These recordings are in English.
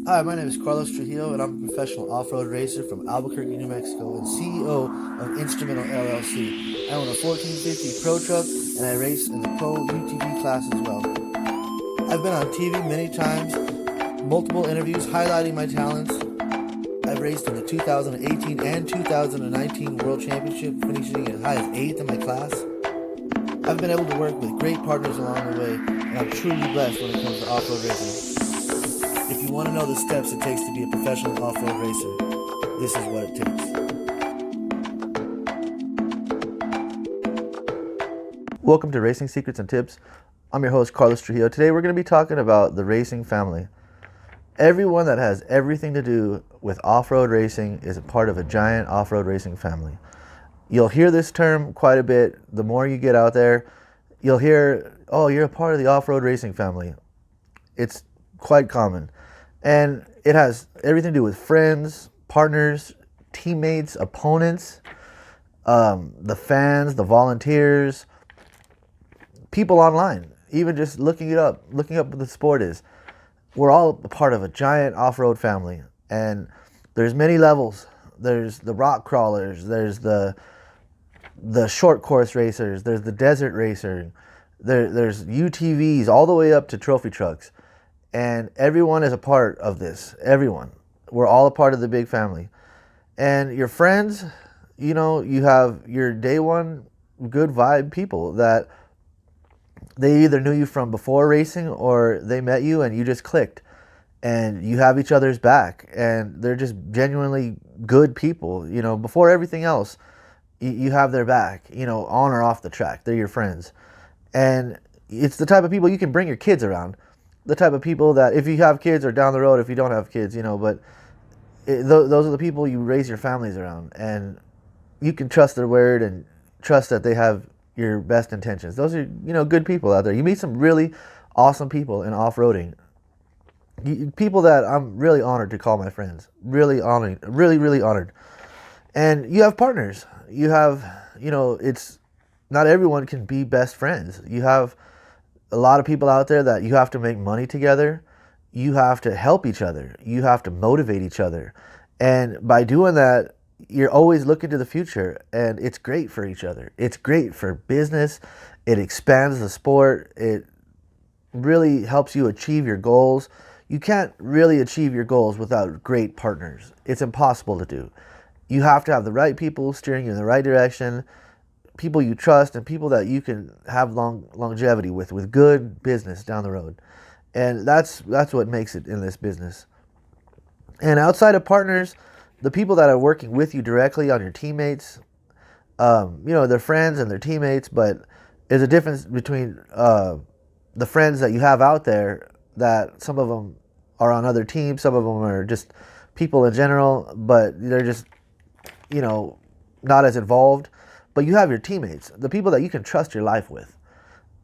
Hi, my name is Carlos Trujillo, and I'm a professional off-road racer from Albuquerque, New Mexico, and CEO of Instrumental LLC. I own a 1450 Pro truck, and I race in the Pro UTV class as well. I've been on TV many times, multiple interviews highlighting my talents. I've raced in the 2018 and 2019 World Championship, finishing as high as 8th in my class. I've been able to work with great partners along the way, and I'm truly blessed when it comes to off-road racing. If you want to know the steps it takes to be a professional off-road racer, this is what it takes. Welcome to Racing Secrets and Tips. I'm your host, Carlos Trujillo. Today we're going to be talking about the racing family. Everyone that has everything to do with off-road racing is a part of a giant off-road racing family. You'll hear this term quite a bit. The more you get out there, you'll hear, oh, you're a part of the off-road racing family. It's quite common. And it has everything to do with friends, partners, teammates, opponents, the fans, the volunteers, people online, even just looking up what the sport is. We're all a part of a giant off-road family, and there's many levels. There's the rock crawlers, there's the short course racers, there's the desert racer, there's UTVs all the way up to trophy trucks. And everyone is a part of this. Everyone. We're all a part of the big family. And your friends, you have your day one good vibe people that they either knew you from before racing or they met you and you just clicked. And you have each other's back. And they're just genuinely good people. Before everything else, you have their back, on or off the track. They're your friends. And it's the type of people you can bring your kids around. The type of people that if you have kids or down the road if you don't have kids, but those are the people you raise your families around, and you can trust their word and trust that they have your best intentions. Those are good people out there. You meet some really awesome people in off-roading. People that I'm really honored to call my friends. Really honored, really honored. And you have partners. You have, it's not everyone can be best friends. You have a lot of people out there that you have to make money together. You have to help each other. You have to motivate each other. And by doing that, you're always looking to the future, and it's great for each other. It's great for business. It expands the sport. It really helps you achieve your goals. You can't really achieve your goals without great partners. It's impossible to do. You have to have the right people steering you in the right direction, people you trust, and people that you can have longevity with good business down the road. And that's what makes it in this business. And outside of partners, the people that are working with you directly on your teammates, they're friends and they're teammates, but there's a difference between the friends that you have out there, that some of them are on other teams, some of them are just people in general, but they're just, not as involved. But you have your teammates, the people that you can trust your life with.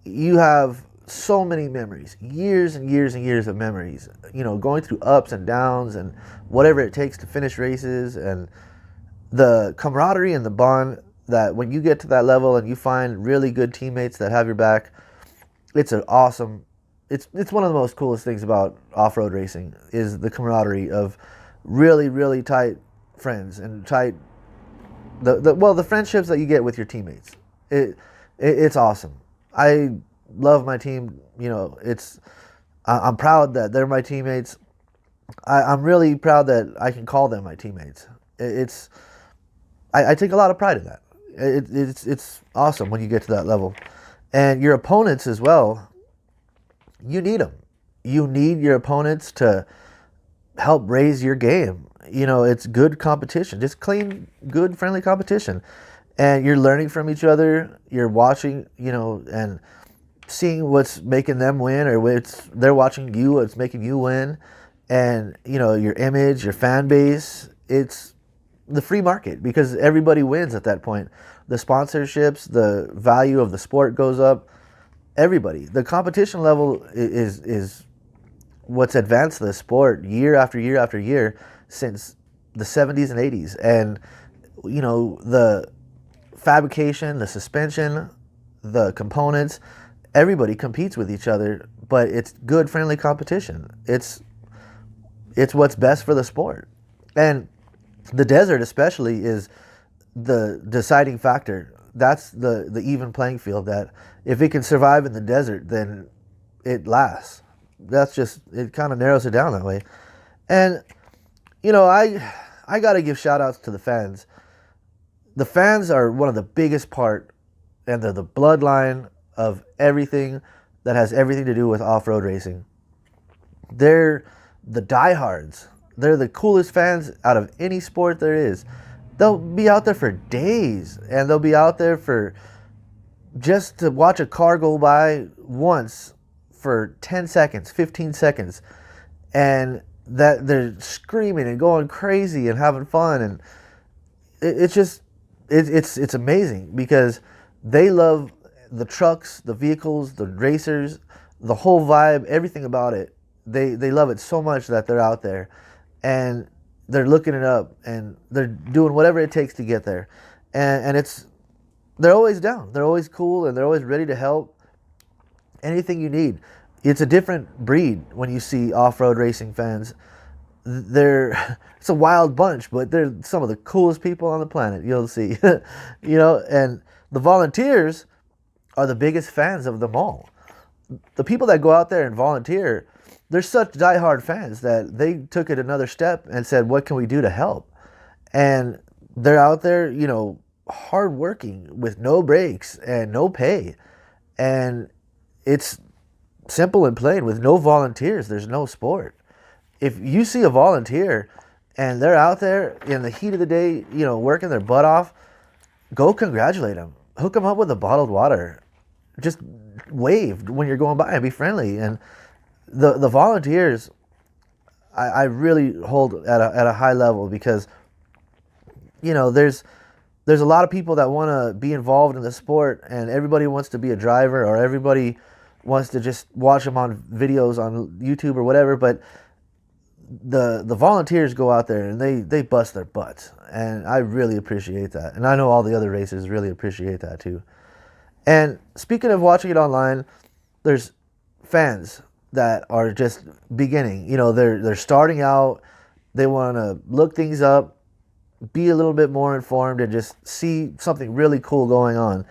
You have so many memories, years and years and years of memories, going through ups and downs and whatever it takes to finish races, and the camaraderie and the bond that when you get to that level and you find really good teammates that have your back, it's an awesome, it's one of the most coolest things about off-road racing is the camaraderie of really, really tight friends and tight the friendships that you get with your teammates. It's awesome. I love my team. I'm proud that they're my teammates. I'm really proud that I can call them my teammates. I take a lot of pride in that. It's awesome when you get to that level, and your opponents as well. You need them. You need your opponents to help raise your game. It's good competition, just clean, good, friendly competition. And you're learning from each other. You're watching, and seeing what's making them win, or they're watching you, what's making you win. And, your image, your fan base, it's the free market because everybody wins at that point. The sponsorships, the value of the sport goes up. Everybody. The competition level is what's advanced the sport year after year after year since the 70s and 80s. And the fabrication, the suspension, the components, everybody competes with each other, but it's good, friendly competition. it's what's best for the sport. And the desert especially is the deciding factor. That's the even playing field, that if it can survive in the desert, then it lasts. That's just, it kind of narrows it down that way. And I got to give shout outs to the fans. The fans are one of the biggest part, and they're the bloodline of everything that has everything to do with off-road racing. They're the diehards. They're the coolest fans out of any sport there is. They'll be out there for days, and they'll be out there for just to watch a car go by once for 10 seconds, 15 seconds, and that they're screaming and going crazy and having fun. And it's amazing, because they love the trucks, the vehicles, the racers, the whole vibe, everything about it. They love it so much that they're out there, and they're looking it up, and they're doing whatever it takes to get there. And they're always down. They're always cool, and they're always ready to help. Anything you need. It's a different breed when you see off-road racing fans. It's a wild bunch, but they're some of the coolest people on the planet, you'll see. And the volunteers are the biggest fans of them all. The people that go out there and volunteer, they're such diehard fans that they took it another step and said, what can we do to help? And they're out there, hard working with no breaks and no pay. And it's simple and plain. With no volunteers, there's no sport. If you see a volunteer and they're out there in the heat of the day, working their butt off, go congratulate them. Hook them up with a bottled water. Just wave when you're going by and be friendly. And the volunteers, I really hold at a high level, because there's a lot of people that want to be involved in the sport, and everybody wants to be a driver, or everybody wants to just watch them on videos on YouTube or whatever. But the volunteers go out there and they bust their butts, and I really appreciate that. And I know all the other racers really appreciate that too. And speaking of watching it online, there's fans that are just beginning. They're starting out. They want to look things up, be a little bit more informed, and just see something really cool going on.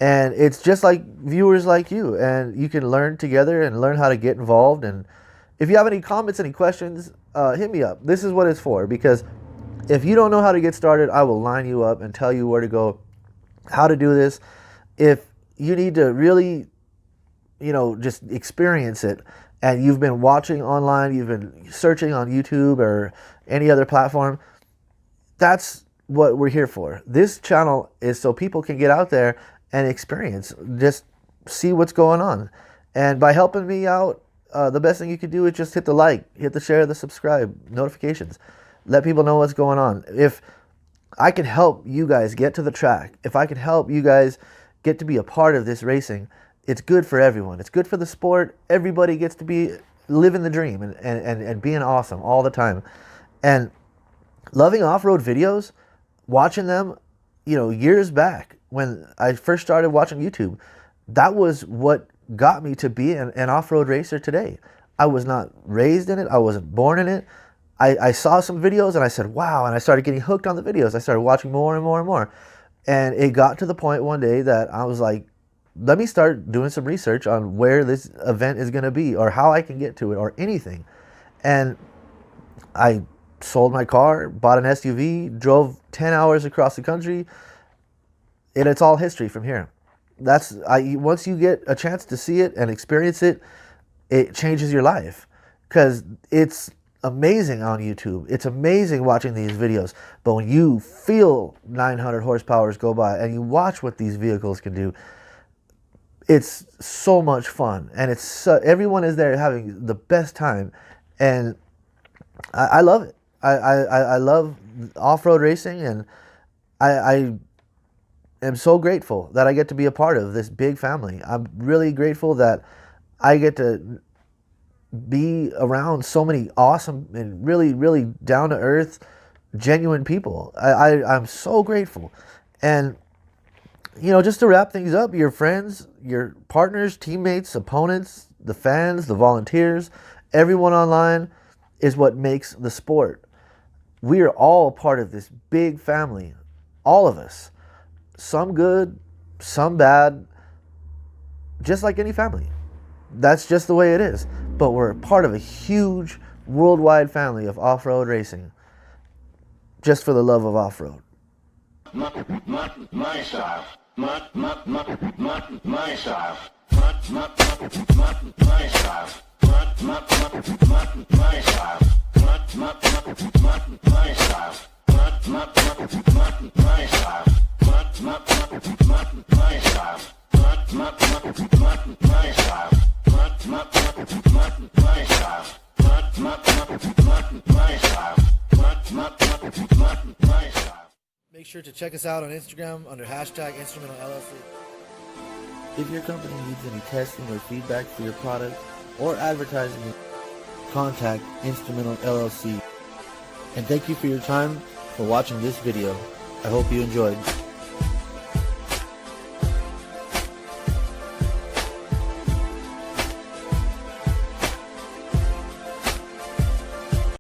And it's just like viewers like you, and you can learn together and learn how to get involved. And if you have any comments, any questions, hit me up. This is what it's for, because if you don't know how to get started, I will line you up and tell you where to go, how to do this. If you need to really, just experience it, and you've been watching online, you've been searching on YouTube or any other platform, that's what we're here for. This channel is so people can get out there and experience, just see what's going on. And by helping me out, the best thing you can do is just hit the like, hit the share, the subscribe, notifications. Let people know what's going on. If I can help you guys get to the track, if I can help you guys get to be a part of this racing, it's good for everyone. It's good for the sport. Everybody gets to be living the dream and being awesome all the time. And loving off-road videos, watching them, years back when I first started watching YouTube, that was what got me to be an off-road racer today. I was not raised in it. I wasn't born in it. I saw some videos and I said, wow, and I started getting hooked on the videos. I started watching more and more and more. And it got to the point one day that I was like, let me start doing some research on where this event is going to be, or how I can get to it, or anything. And I sold my car, bought an SUV, drove 10 hours across the country, and it's all history from here. Once you get a chance to see it and experience it, it changes your life, because it's amazing on YouTube. It's amazing watching these videos. But when you feel 900 horsepowers go by and you watch what these vehicles can do, it's so much fun. And everyone is there having the best time. And I love it. I love off-road racing, and I am so grateful that I get to be a part of this big family. I'm really grateful that I get to be around so many awesome and really, really down-to-earth, genuine people. I'm so grateful. And, just to wrap things up, your friends, your partners, teammates, opponents, the fans, the volunteers, everyone online, is what makes the sport. We are all part of this big family, all of us. Some good, some bad, just like any family. That's just the way it is. But we're part of a huge worldwide family of off-road racing, just for the love of off-road. My style. My style. My style. My style. My style. Make sure to check us out on Instagram under #InstrumentalLLC. If your company needs any testing or feedback for your product or advertising, contact Instrumental LLC. And thank you for your time for watching this video. I hope you enjoyed.